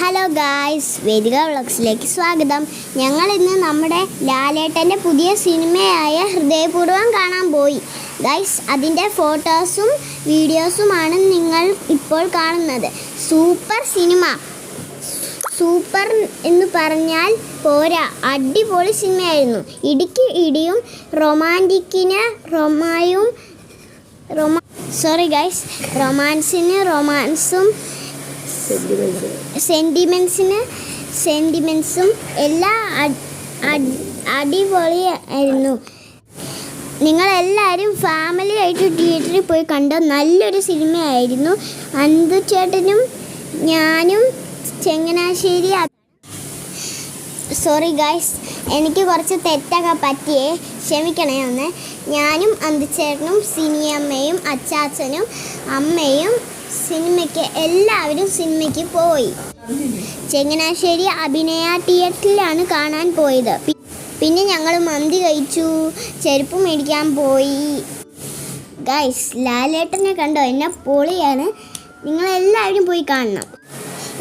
Hello guys, വേദിക വ്ളോഗ്സിലേക്ക് സ്വാഗതം. ഞങ്ങൾ ഇന്ന് നമ്മുടെ ലാലേട്ടൻ്റെ പുതിയ സിനിമയായ ഹൃദയപൂർവ്വം കാണാൻ പോയി. ഗായ്സ്, അതിൻ്റെ ഫോട്ടോസും വീഡിയോസുമാണ് നിങ്ങൾ ഇപ്പോൾ കാണുന്നത്. Super cinema. സൂപ്പർ എന്ന് പറഞ്ഞാൽ പോരാ, അടിപൊളി സിനിമയായിരുന്നു. ഇടിക്ക് ഇടിയും റൊമാൻറ്റിക്കിന് റൊമായും റൊമാൻസിന് റൊമാൻസും സെൻറ്റിമെൻസും എല്ലാം അടിപൊളിയായിരുന്നു. നിങ്ങളെല്ലാവരും ഫാമിലി ആയിട്ട് തിയേറ്ററിൽ പോയി കണ്ട നല്ലൊരു സിനിമയായിരുന്നു. അന്തു ചേട്ടനും ഞാനും ചങ്ങനാശ്ശേരി. സോറി ഗൈസ്, എനിക്ക് കുറച്ച് തെറ്റൊക്കെ പറ്റിയേ, ക്ഷമിക്കണേ ഒന്ന്. ഞാനും അന്തുചേട്ടനും സിനിയമ്മയും അച്ചാച്ചനും അമ്മയും എല്ലാവരും സിനിമയ്ക്ക് പോയി. ചങ്ങനാശ്ശേരി അഭിനയ തിയേറ്ററിലാണ് കാണാൻ പോയത്. പിന്നെ ഞങ്ങൾ മന്തി കഴിച്ചു, ചെരുപ്പ് മേടിക്കാൻ പോയി. ഗൈസ്, ലാലേട്ടനെ കണ്ടോ? എന്നെ പൊളിയാണ്. നിങ്ങളെല്ലാവരും പോയി കാണണം.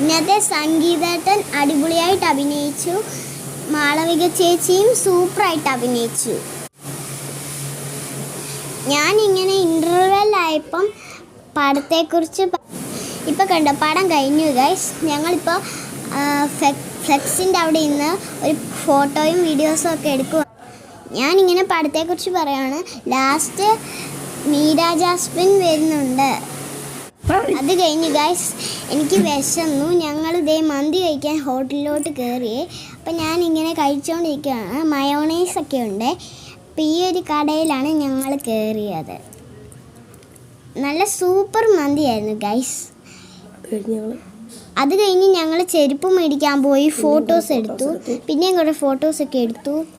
ഇന്നത്തെ സംഗീതേട്ടൻ അടിപൊളിയായിട്ട് അഭിനയിച്ചു. മാളവിക ചേച്ചിയും സൂപ്പറായിട്ട് അഭിനയിച്ചു. ഞാനിങ്ങനെ ഇൻ്റർവെല്ലായപ്പം പടത്തെക്കുറിച്ച് ഇപ്പോൾ കണ്ടോ, പടം കഴിഞ്ഞു ഗൈസ്. ഞങ്ങളിപ്പോൾ ഫ്ലെക്സിൻ്റെ അവിടെ ഇന്ന് ഒരു ഫോട്ടോയും വീഡിയോസും ഒക്കെ എടുക്കുക. ഞാനിങ്ങനെ പടത്തെക്കുറിച്ച് പറയുകയാണ്. ലാസ്റ്റ് മീര ജാസ്മിൻ വരുന്നുണ്ട്. അത് കഴിഞ്ഞ് ഗൈസ്, എനിക്ക് വിശന്നു. ഞങ്ങൾ ഇതേ മന്തി കഴിക്കാൻ ഹോട്ടലിലോട്ട് കയറിയേ. അപ്പം ഞാനിങ്ങനെ കഴിച്ചുകൊണ്ടിരിക്കുകയാണ്. മയോണൈസൊക്കെ ഉണ്ട്. അപ്പം ഈ ഒരു കടയിലാണ് ഞങ്ങൾ കയറിയത്. നല്ല സൂപ്പർ മന്തിയായിരുന്നു ഗൈസ്. അത് കഴിഞ്ഞ് ഞങ്ങൾ ചെരുപ്പ് മേടിക്കാൻ പോയി, ഫോട്ടോസ് എടുത്തു. പിന്നെയും കുറേ ഫോട്ടോസൊക്കെ എടുത്തു.